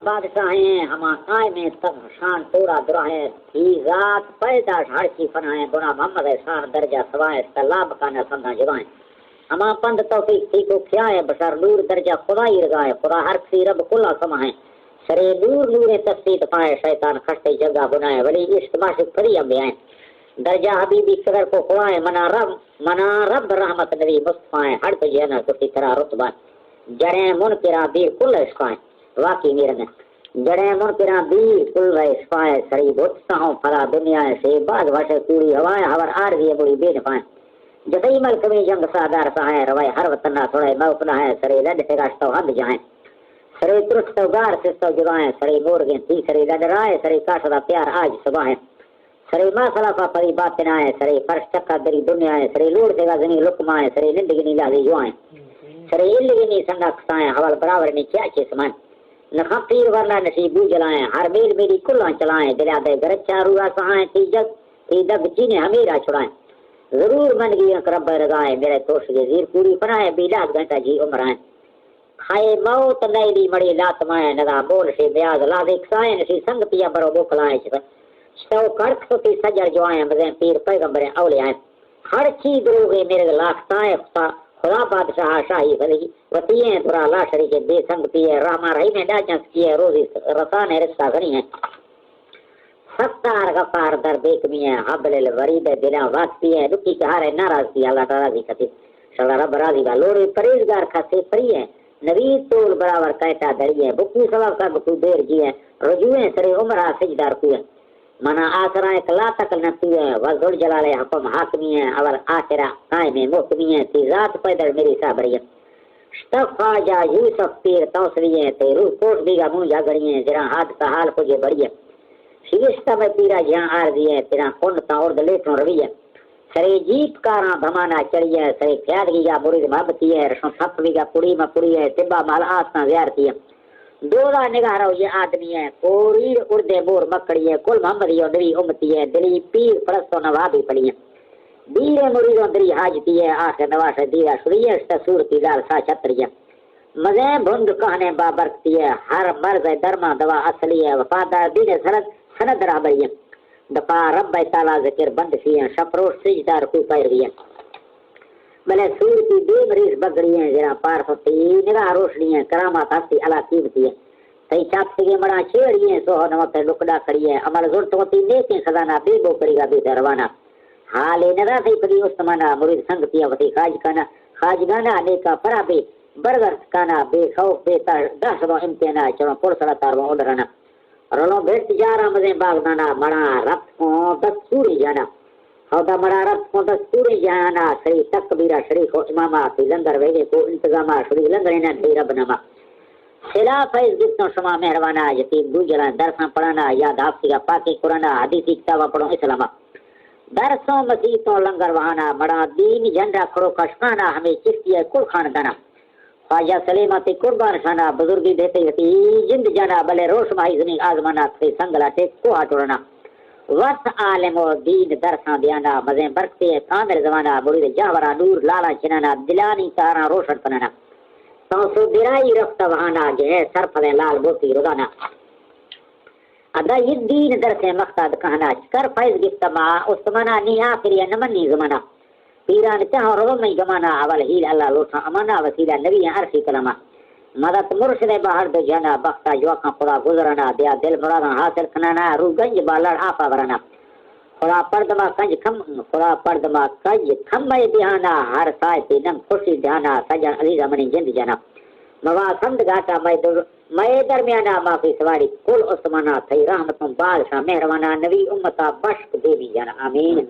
بادشاہ ہیں ہما قائم تب شان پورا دراہیں تھی ذات پیدا ہر کی فنائیں گناہ محمد شان درجہ سوائے طلاب کا نہ سمجھا جوائیں ہما پند توفیق تھی کو کیا ہے بشر نور درجہ خدائی رضائے خدا ہر کسی رب کلا سمائیں سرے نور نور تفسید پائے شیطان کھٹے جگہ بنائے ولی عشق معشق پری انبیائیں درجہ حبیبی قدر کو قرآن منا رب رحمت نبی مصطفیٰ ہر تو جہنا کسی طرح رتبہ جڑیں منکرہ بیر کل عشقائیں واقعی میرے میں جڑیں منکرہ بیر کل عشقائیں سری بھتتا ہوں پھلا دنیا سے بعد وشے پوری ہوائیں ہور آرزی بڑی بے نفائیں جدئی ملک میں جنگ سادار سہائیں روائے ہر وطنہ تھوڑے موپنا ہے سری لڈ سے گاشتو ہم جائیں سری ترستو گار سستو جوائیں سری مورگیں تھی سری لڈ رائے سری کاشدہ پیار آج صبح سری ما خلافہ پری باتن آئے سری فرش چکا دری دنیا ہے سری لوڑ دے گا زنی لکم آئے سری لندگنی لازی جوائیں سری علگنی سنگا کسائیں حوال برابر نے کیا چیز سمائیں نخم پیر ورلہ نشیب بو جلائیں ہر میل میری کلان چلائیں دلیا دے گرچہ روحا سہائیں تی دگ جینے ہمیرہ چھڑائیں ضرور من گئی رب رضائیں میرے توش کے زیر پوری پنائیں بیلاد گھنٹہ جی عمرائیں کھائے موت نیلی مڑی لاتمائیں ندا بول سے بیاز لازی کسائیں نشی سنگ پیا برو بوکلائیں شو کرک سوتی سجر جو آئیں مزیں پیر پیغمبر اولی آئیں ہر چیز دروگے میرے لاکھتائیں خدا بادشاہ شاہی فلی وطیئیں درا لا شریک بے سنگ پیئے رحمہ رہی میں ڈاچنس کیے روزی رسان رشتہ غنی ہیں ستار غفار در بیکمی ہیں حبل الورید دلا واسطی ہیں دکی کہارے ناراض کی اللہ راضی کتی شلہ رب راضی با لوڑے پریزگار کھاسے پری ہیں نبی طول برابر کہتا دری ہیں بکو سبب کا بکو دیر جی ہیں رجوعیں سرے عمرہ سجدار کوئے منا آسرائے کلا تک نفسی ہے وزر جلال حکم حاکمی ہے اول آخرہ قائم محکمی ہے تی ذات پیدر میری صابری ہے شتفا جا یوسف پیر توسری ہے تی روح کوٹ بیگا مونجا گڑی ہے جرا حادثہ حال کجے بڑی ہے شیشتہ میں پیرا جہاں عارضی ہے تیرا خونتا اور دلیتوں روی ہے سرے جیت کاراں بھمانا چڑی ہے سرے پیادگی گا مرید محبتی ہے رشن تھپ بیگا پوری میں پوری ہے تبا مال آسنا زیارتی ہے دولا نگاہ رہو یہ آدمی ہے کوری اردے مور مکڑی ہے کل محمدی اور دری امتی ہے دلی پیر پرستو نوابی پڑی ہے دیر مرید اور دری حاجتی ہے آخر نواش دیرہ شریع ہے صورتی دار سا چھتری ہے مزیں بھند کہنے بابرکتی ہے ہر مرض درما دوا اصلی ہے وفادار دین سند رابری ہے دفاع رب تعالی ذکر بند سی ہے شپروش سجدار کوئی پیروی ہے بلے صورتی بے مریض بگڑی ہیں جرا پار ستی نگاہ روشنی ہے کرامات ہستی علا قیمتی ہے تی چاپ سگے مڑا چھیڑی ہیں سوہ نوت لکڑا کڑی ہے عمل زرط ہوتی نیکی خزانہ بے بو کری گا بے دروانا حالے ندا تی پلی استمانا مرید سنگ پیا وطی خاج گانا نیکا پرا بے برگر کانا بے خوف بے دہشت و امتحانا چلو پرسڑا تارو اڈرانا رولو بھیٹ جارا مزیں باغدانا مڑا رفت کو دستوری جانا ہودا مرارت کو دستوری جانا سری تکبیرہ شریف و امامہ فی لنگر ویگے کو انتظامہ شریف لنگرینا دی رب نما خلاف ہے جتنوں شما مہروانا یتیم دو جلان درساں پڑھانا یاد حافظی کا پاکی قرآنہ حدیثی کتابہ پڑھو اسلامہ درسوں مسیحتوں لنگر وہانا بڑا دین جھنڈا کھڑو کشکانا ہمیں چستی ہے کل خاندانا خواجہ سلیماتی قربان شانا بزرگی دیتے ہوتی جند جانا بلے روش ماہی زمین آزمانا تھے سنگلا ٹیک کو ہاتوڑنا وقت عالم و دین درسان دیانا مزیں برکتے کامل زمانہ مرید جاورا نور لالا چنانا دلانی تارا روشن پنانا توسو درائی رفت وہانا جہے سرفل لال بوتی روزانا ادا یہ دین درس مقصد کہنا کر فیض گفتما استمانا نی آخری نمنی زمانہ پیران چاہو رو میں گمانا اول ہیل اللہ لوٹا امانا وسیلہ نبی عرشی کلمہ مدد مرشد باہر دو جانا بختہ جواقاں خدا گزرانا دیا دل مرادا حاصل کنانا رو گنج بالڑ آپا ورانا خدا پردما کنج کھمبے دیانا ہر سائے نم خوشی دیانا سجن عزیزہ منی جند جانا مواسند گاٹا میں درمیانا معافی سواری کل عثمانہ تھی رحمتوں بادشاہ مہروانا نبی امتا بشک دیوی جانا آمین